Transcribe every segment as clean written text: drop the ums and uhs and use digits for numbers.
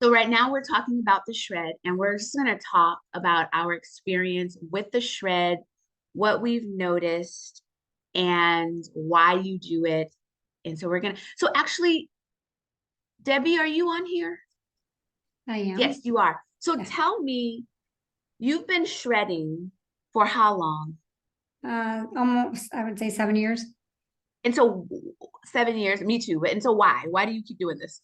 So right now we're talking about the shred, and we're just going to talk about our experience with the shred, what we've noticed, and why you do it. And so we're going to, so actually, Debbie, are you on here? I Yes, am. you are. So Yeah. tell me, you've been shredding for how long? Almost, I would say 7 years. And so 7 years, me too. And so why? Why do you keep doing this?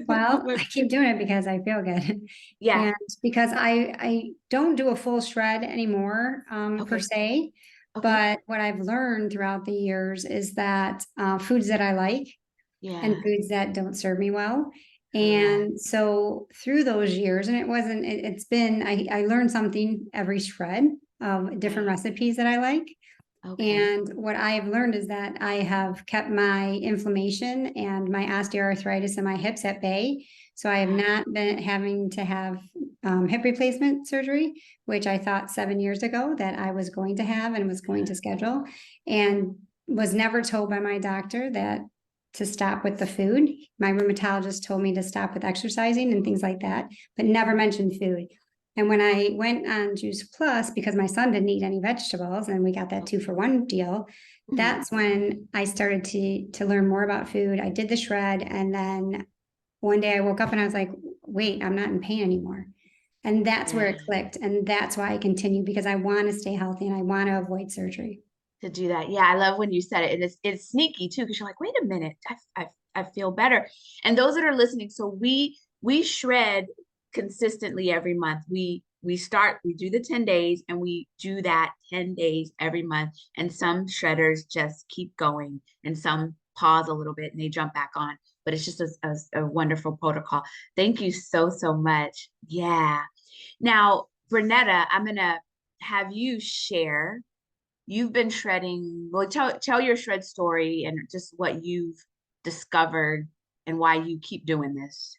Well, What- I keep doing it because I feel good. Yeah. And because I don't do a full shred anymore, per Okay. se. Okay. But what I've learned throughout the years is that foods that I like and Yeah. foods that don't serve me well. Correct. And so through those years, and it's been, I learned something every shred of different Right. recipes that I like. Okay. And what I have learned is that I have kept my inflammation and my osteoarthritis in my hips at bay. So I have Wow. not been having to have hip replacement surgery, which I thought 7 years ago that I was going to have and was going to schedule, and was never told by my doctor that to stop with the food. My rheumatologist told me to stop with exercising and things like that, but never mentioned food. And when I went on Juice Plus, because my son didn't eat any vegetables, and we got that Okay. 2-for-1 deal, Mhm. that's when I started to learn more about food. I did the shred, and then one day I woke up and I was like, wait, I'm not in pain anymore. And that's where Yeah. it clicked. And that's why I continue, because I want to stay healthy and I want to avoid surgery. To do that. Yeah, I love when you said it. And it's sneaky too, because you're like, wait a minute, I feel better. And those that are listening, so we shred consistently every month. We do the 10 days and we do that 10 days every month. And some shredders just keep going and some pause a little bit and they jump back on. But it's just a wonderful protocol. Thank you so, so much. Yeah. Now, Bernetta, I'm gonna have you share. You've been shredding. Well, tell your shred story and just what you've discovered and why you keep doing this.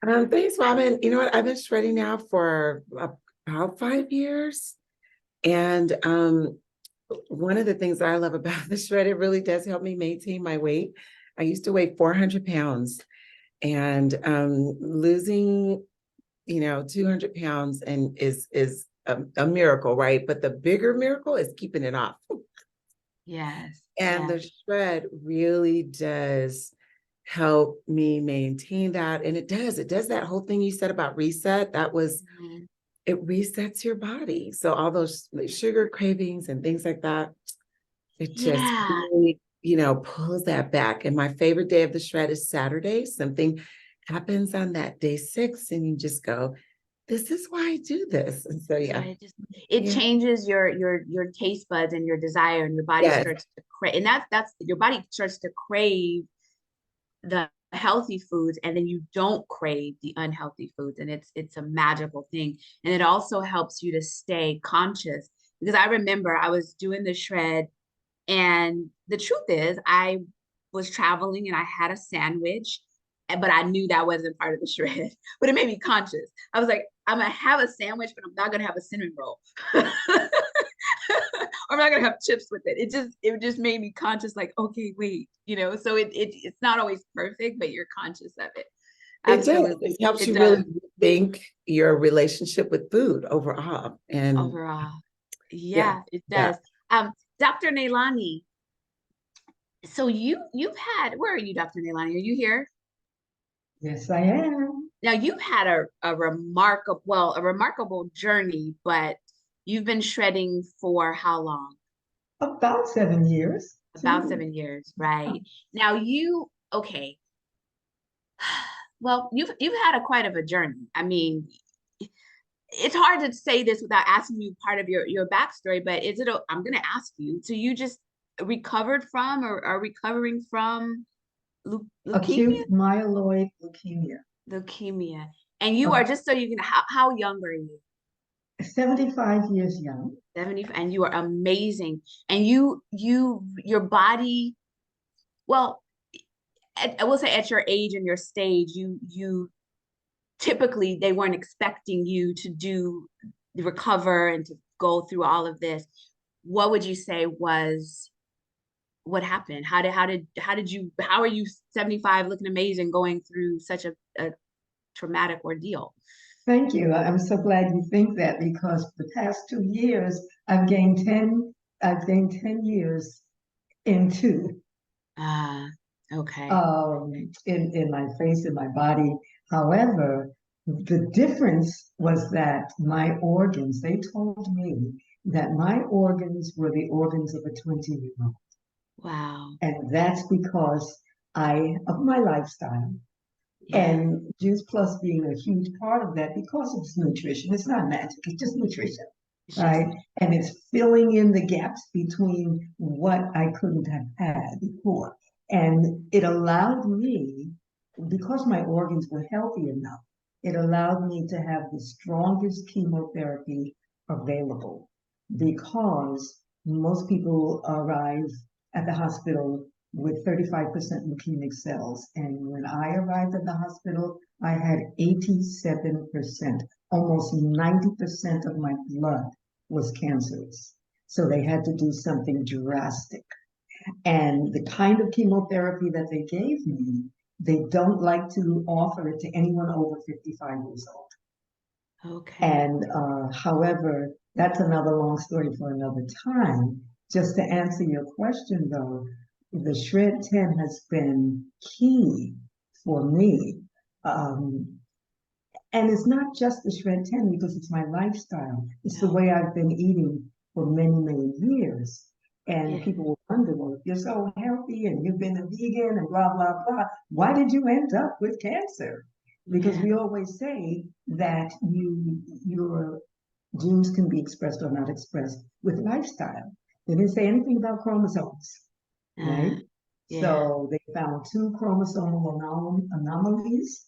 Thanks, Robin. You know what? I've been shredding now for about 5 years. And one of the things that I love about the shred, it really does help me maintain my weight. I used to weigh 400 pounds and losing, 200 pounds and is a miracle, right? But the bigger miracle is keeping it off. Yes, And yes. the shred really does help me maintain that. And it does that whole thing you said about reset. Mhm. It resets your body. So all those like, sugar cravings and things like that, it just Yeah. really, pulls that back. And my favorite day of the shred is Saturday. Something happens on that day 6, and you just go, this is why I do this. And so, So yeah, it yeah, changes your taste buds and your desire, and your body yes, starts to crave, and that's your body starts to crave the healthy foods, and then you don't crave the unhealthy foods, and it's a magical thing. And it also helps you to stay conscious, because I remember I was doing the shred. And the truth is, I was traveling and I had a sandwich, but I knew that wasn't part of the shred. But it made me conscious. I was like, I'm gonna have a sandwich, but I'm not gonna have a cinnamon roll. I'm not gonna have chips with it. It just made me conscious, like, okay, wait, so it's not always perfect, but you're conscious of it. it does. Absolutely. It helps It you does really think your relationship with food overall. And overall. yeah, Yeah, it yeah. does. Dr. Nailani, so you've had, where are you, Dr. Nailani? Are you here? Yes, I am. Now you've had a remarkable journey, but you've been shredding for how long? About 7 years About too. 7 years, right? Now okay. Well, you've had a quite of a journey. I mean, it's hard to say this without asking you part of your backstory, but I'm gonna ask you. So you just recovered from or are recovering from leukemia? Acute myeloid leukemia. Leukemia. And you Uh, are, just so you can, how young are you? 75 years young. 70, and you are amazing. And your body, well, I will say at your age and your stage, you typically they weren't expecting you to recover and to go through all of this. What would you say was what happened? How are you 75 looking amazing going through such a traumatic ordeal. Thank you. I'm so glad you think that because the past 2 years, I've gained 10 years in two, Ah, okay. in my face, in my body. However, the difference was that my organs, they told me that my organs were the organs of a 20-year-old. Wow. And that's because of my lifestyle. Yeah. And Juice Plus being a huge part of that because it's nutrition. It's not magic, it's just nutrition, It's just- right? And it's filling in the gaps between what I couldn't have had before. And it allowed me, because my organs were healthy enough, it allowed me to have the strongest chemotherapy available because most people arrive at the hospital with 35% leukemic cells. And when I arrived at the hospital, I had 87%, almost 90% of my blood was cancerous. So they had to do something drastic. And the kind of chemotherapy that they gave me, they don't like to offer it to anyone over 55 years old. Okay. And however, that's another long story for another time. Just to answer your question though, the Shred 10 has been key for me. And it's not just the Shred 10 because it's my lifestyle. It's the No. way I've been eating for many, many years. And Yeah. people will wonder, well, if you're so healthy and you've been a vegan and blah, blah, blah, why did you end up with cancer? Because Yeah. we always say that your genes can be expressed or not expressed with lifestyle. They didn't say anything about chromosomes, right? Yeah. So they found two chromosomal anomalies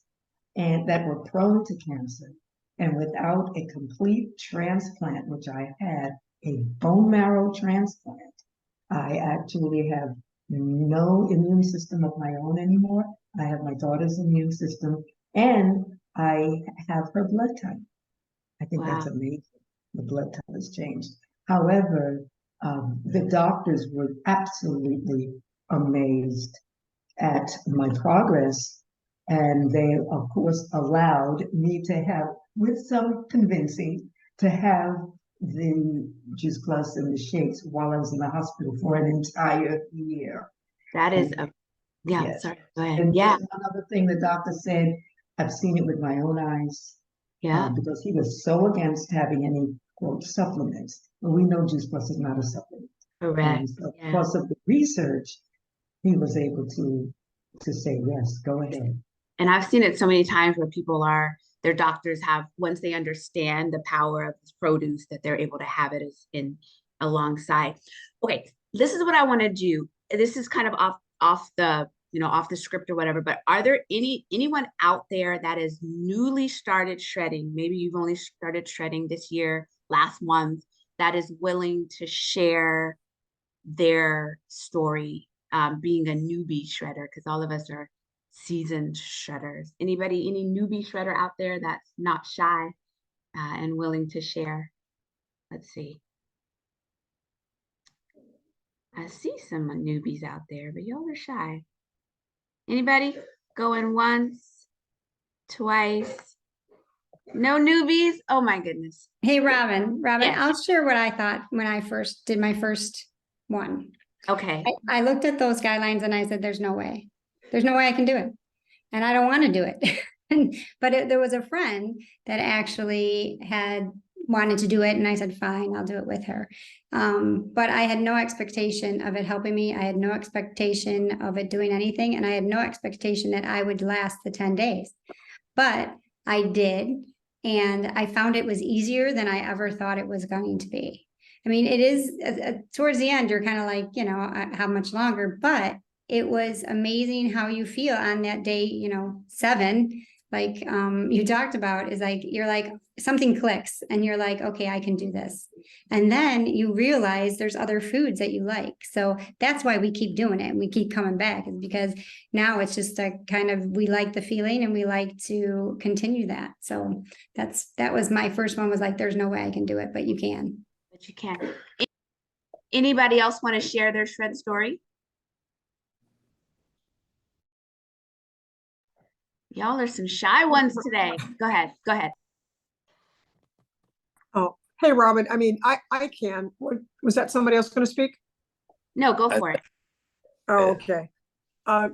and that were prone to cancer. And without a complete transplant, which I had, a bone marrow transplant, I actually have no immune system of my own anymore. I have my daughter's immune system and I have her blood type. I think that's Wow. amazing. The blood type has changed. However, the doctors were absolutely amazed at my progress. And they, of course, allowed me to have, with some convincing, to have the Juice Plus and the shakes while I was in the hospital for an entire year. That is And yeah, yes, sorry. Go ahead. and Yeah. just another thing the doctor said, I've seen it with my own eyes, Yeah. because he was so against having any quote supplements. But we know Juice Plus is not a supplement. Correct. And so Yeah. because of the research, he was able to say, yes, go ahead. And I've seen it so many times where their doctors have, once they understand the power of this produce, that they're able to have it as in alongside. Okay, this is what I want to do. This is kind of off the, off the script or whatever, but are there anyone out there that is newly started shredding? Maybe you've only started shredding this year, last month, that is willing to share their story, being a newbie shredder, because all of us are seasoned shredders. Any newbie shredder out there that's not shy and willing to share? Let's see. I see some newbies out there, but y'all are shy. Anybody going once, twice? No newbies? Oh my goodness. Hey, Robin, Yes. I'll share what I thought when I first did my first one. Okay. I looked at those guidelines and I said, there's no way. There's no way I can do it. And I don't want to do it. But there was a friend that actually had wanted to do it. And I said, fine, I'll do it with her. But I had no expectation of it helping me. I had no expectation of it doing anything. And I had no expectation that I would last the 10 days. But I did. And I found it was easier than I ever thought it was going to be. I mean, it is towards the end, you're kind of like, how much longer, but it was amazing how you feel on that day, 7, like you talked about, is like, you're like, something clicks and you're like, okay, I can do this. And then you realize there's other foods that you like. So that's why we keep doing it and we keep coming back, is because now it's just a kind of, we like the feeling and we like to continue that. So that was my first one, was like, there's no way I can do it, but you can. But you can. Anybody else want to share their shred story? Y'all are some shy ones today. Go ahead. Go ahead. Oh, hey, Robin. I mean, I can. Was that somebody else going to speak? No, go for it. Oh, okay.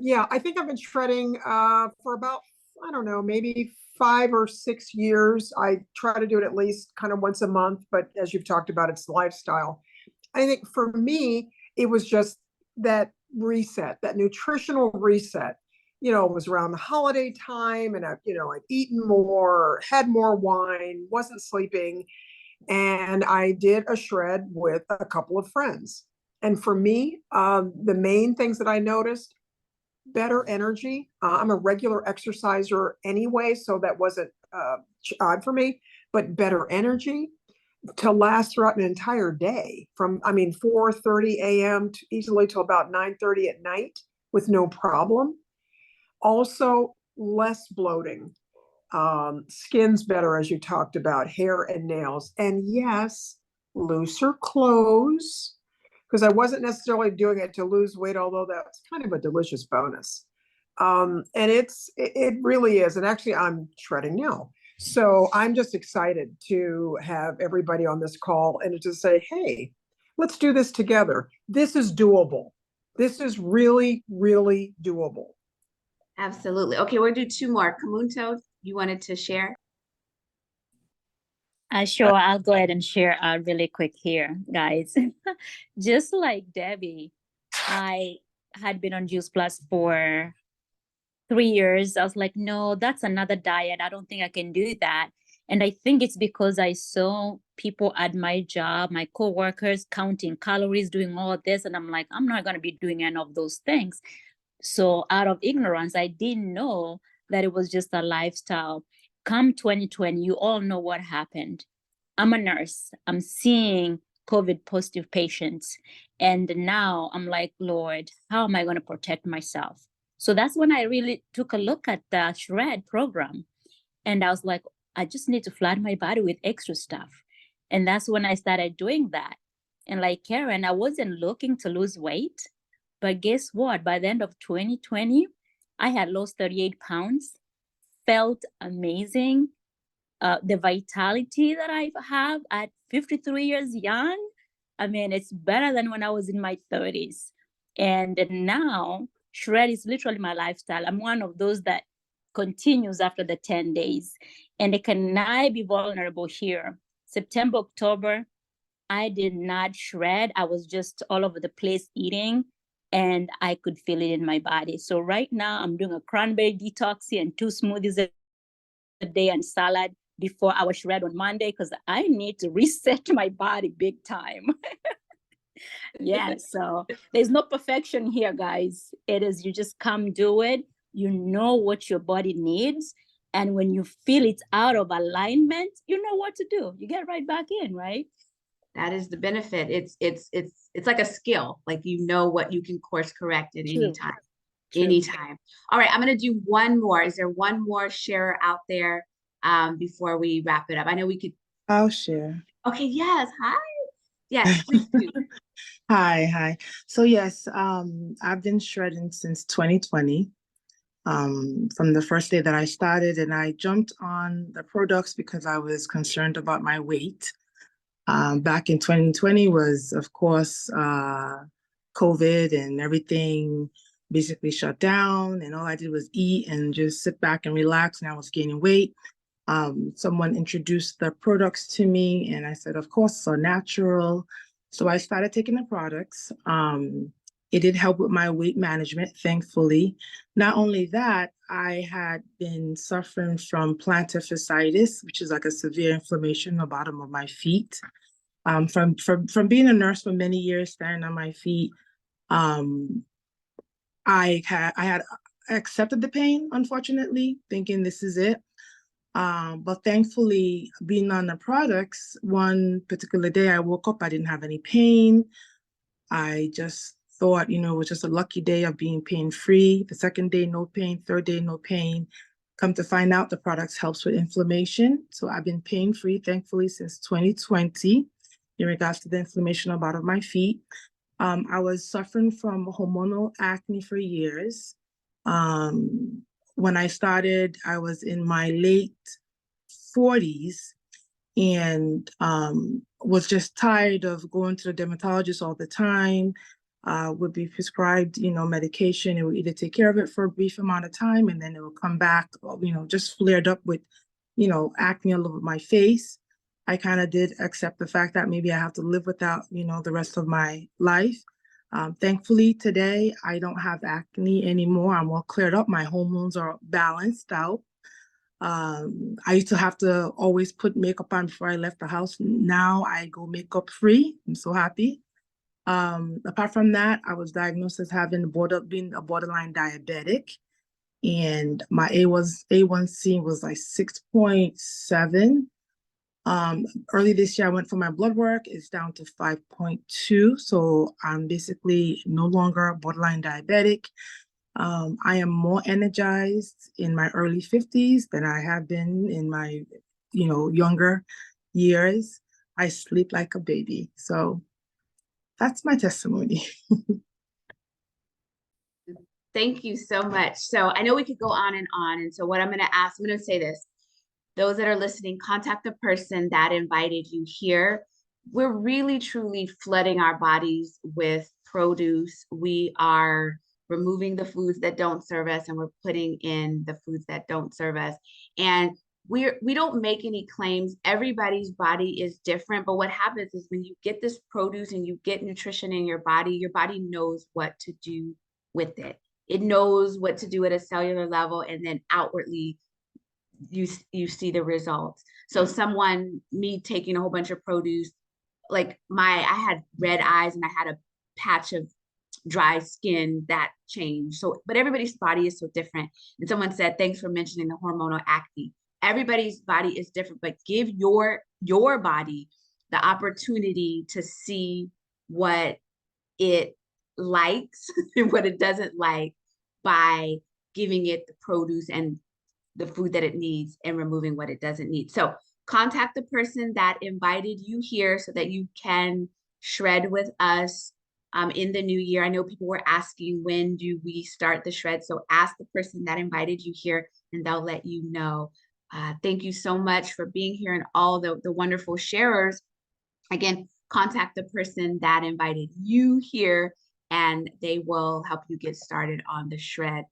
Yeah, I think I've been shredding for about, I don't know, maybe 5 or 6 years. I try to do it at least kind of once a month, but as you've talked about, it's lifestyle. I think for me, it was just that reset, that nutritional reset. You know, it was around the holiday time, and I'd eaten more, had more wine, wasn't sleeping, and I did a shred with a couple of friends. And for me, the main things that I noticed: better energy. I'm a regular exerciser anyway, so that wasn't odd for me, but better energy to last throughout an entire day from, I mean, 4:30 a.m. to easily till about 9:30 at night with no problem. Also, less bloating. Skin's better, as you talked about, hair and nails. And yes, looser clothes, because I wasn't necessarily doing it to lose weight, although that's kind of a delicious bonus. And it really is. And actually, I'm shredding now. So I'm just excited to have everybody on this call and to say, hey, let's do this together. This is doable. This is really, really doable. Absolutely. Okay, we'll do two more. Kamunto, you wanted to share? Sure, I'll go ahead and share really quick here, guys. Just like Debbie, I had been on Juice Plus for 3 years. I was like, no, that's another diet. I don't think I can do that. And I think it's because I saw people at my job, my coworkers counting calories, doing all this. And I'm like, I'm not going to be doing any of those things. So out of ignorance, I didn't know that it was just a lifestyle. Come 2020, you all know what happened. I'm a nurse. I'm seeing COVID positive patients. And now I'm like, Lord, how am I going to protect myself? So that's when I really took a look at the Shred program. And I was like, I just need to flood my body with extra stuff. And that's when I started doing that. And like Karen, I wasn't looking to lose weight. But guess what? By the end of 2020, I had lost 38 pounds, felt amazing. The vitality that I have at 53 years young, I mean, it's better than when I was in my 30s. And now, shred is literally my lifestyle. I'm one of those that continues after the 10 days. And can I be vulnerable here? September, October, I did not shred. I was just all over the place eating, and I could feel it in my body. So right now I'm doing a cranberry detox and 2 smoothies a day and salad before our shred on Monday, because I need to reset my body big time. Yeah, so there's no perfection here, guys. It is, you just come do it. You know what your body needs. And when you feel it's out of alignment, you know what to do. You get right back in, right? That is the benefit. It's like a skill. Like, you know what you can course correct at any time. Anytime. All right, I'm going to do one more. Is there one more sharer out there before we wrap it up? I know we could. I'll share. Okay, yes. Hi. Yes, please do. Hi. So yes, I've been shredding since 2020. From the first day that I started, and I jumped on the products because I was concerned about my weight. Back in 2020 was, of course, COVID, and everything basically shut down, and all I did was eat and just sit back and relax, and I was gaining weight. Someone introduced the products to me, and I said, of course, so natural. So I started taking the products. It did help with my weight management, thankfully. Not only that, I had been suffering from plantar fasciitis, which is like a severe inflammation in the bottom of my feet. From being a nurse for many years, standing on my feet, I had accepted the pain, unfortunately, thinking this is it. But thankfully, being on the products, one particular day I woke up, I didn't have any pain. I just thought, it was just a lucky day of being pain-free. The second day, no pain. Third day, no pain. Come to find out, the products helps with inflammation. So I've been pain-free, thankfully, since 2020 in regards to the inflammation on the bottom of my feet. I was suffering from hormonal acne for years. when I started, I was in my late 40s and was just tired of going to the dermatologist all the time. Would be prescribed, medication. It would either take care of it for a brief amount of time and then it would come back, just flared up with, acne all over my face. I kind of did accept the fact that maybe I have to live without, the rest of my life. Thankfully, today, I don't have acne anymore. I'm all cleared up. My hormones are balanced out. I used to have to always put makeup on before I left the house. Now I go makeup free. I'm so happy. Apart from that, I was diagnosed as being a borderline diabetic, and my A1C was like 6.7. Early this year, I went for my blood work. It's down to 5.2. So I'm basically no longer borderline diabetic. I am more energized in my early 50s than I have been in my, younger years. I sleep like a baby. So that's my testimony. Thank you so much. So I know we could go on. And so what I'm going to ask, I'm going to say this. Those that are listening, contact the person that invited you here. We're really, truly flooding our bodies with produce. We are removing the foods that don't serve us and we're putting in the foods that don't serve us. And we don't make any claims. Everybody's body is different. But what happens is when you get this produce and you get nutrition in your body knows what to do with it. It knows what to do at a cellular level, and then outwardly you see the results. So me taking a whole bunch of produce, like I had red eyes and I had a patch of dry skin that changed. So, but everybody's body is so different. And someone said, thanks for mentioning the hormonal acne. Everybody's body is different, but give your body the opportunity to see what it likes and what it doesn't like by giving it the produce and the food that it needs and removing what it doesn't need. So contact the person that invited you here so that you can shred with us in the new year. I know people were asking, when do we start the shred? So ask the person that invited you here and they'll let you know. Thank you so much for being here and all the wonderful sharers. Again, contact the person that invited you here and they will help you get started on the shred.